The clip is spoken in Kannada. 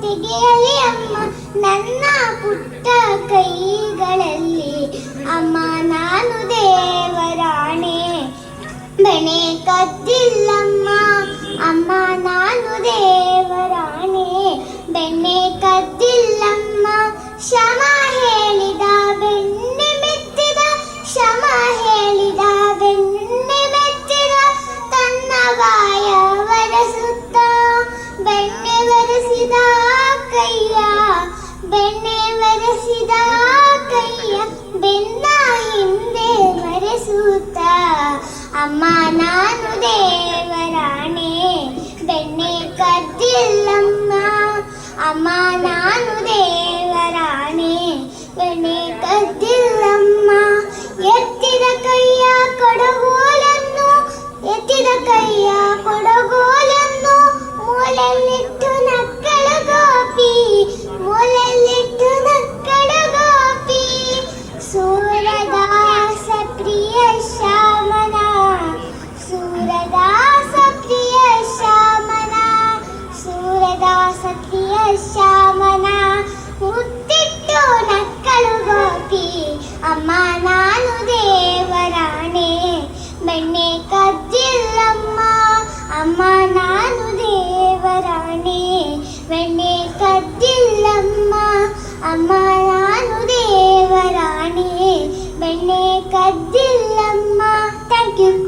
ತೆಗೆಯಲಿ ಅಮ್ಮ ನನ್ನ ಪುಟ್ಟ ಕೈಗಳಲ್ಲಿ. ಅಮ್ಮ ನಾನು ದೇವರಾಣೆ ಬೆಣೆ ಕದ್ದಿಲ್ಲಮ್ಮ. ಅಮ್ಮ ನಾನು ದೇವರಾಣೆ ಬೆಣ್ಣೆ ಕದ್ದಿಲ್ಲಮ್ಮ. ಕ್ಷಮ ಹೇಳಿದ ಬೆಣ್ಣೆ ಮೆತ್ತಿದ, ಕ್ಷಮ ಹೇಳಿದ ಬೆಣ್ಣೆ ಮೆತ್ತಿದ, ತನ್ನ ಬಾಯ ಒರೆಸುತ್ತ ಬೆಣ್ಣೆ ಒರೆಸಿದ ಕೈಯ, ಬೆಣ್ಣೆ ಒರೆಸಿದ ಕೈಯ ಬೆನ್ನ ಹಿಂದೆ ಒರೆಸುತ್ತ. ಅಮ್ಮ ನಾನು ದೇವರಾಣೆ ಬೆಣ್ಣೆ ಕದ್ದಿಲ್ಲಮ್ಮ. ಅಮ್ಮ ನಾನು ದೇವರಾಣೆ ಬೆಣ್ಣೆ ಕದ್ದಿಲ್ಲಮ್ಮ. ಎತ್ತಿದ ಕೈಯ ಕೊಡಗೋಲನ್ನು, ಎತ್ತಿದ ಕೈಯ ಕೊಡಗೋಲನ್ನು ಮೂಲೆಯಲ್ಲಿಟ್ಟು ನಕ್ಕಳು ಗೋಪಿ, ಮೂಲೆಯಲ್ಲಿಟ್ಟು ನಕ್ಕಳು ಗೋಪಿ. ಸೂರದಾಸ ಪ್ರಿಯ ಶ್ಯಾಮನ, ಸೂರದಾಸ ಪ್ರಿಯ ಶ್ಯಾಮನ, ಸೂರದಾಸ ಪ್ರಿಯ ಶ್ಯಾಮನ ಮುತ್ತಿಟ್ಟು ನಕ್ಕಳು ಗೋಪಿ. ಅಮ್ಮ ನಾನು ದೇವರಾಣೆ ಬೆಣ್ಣೆ ಕದ್ದಿಲ್ಲಮ್ಮ. ಅಮ್ಮ ನಾನು ದೇವರಾಣೆ ಬೆಣ್ಣೆ ಕದ್ದಿಲ್ಲಮ್ಮ. ಅಮ್ಮ ನಾನು ದೇವರಾಣೆ ಬೆಣ್ಣೆ ಕದ್ದಿಲ್ಲಮ್ಮ. Thank you.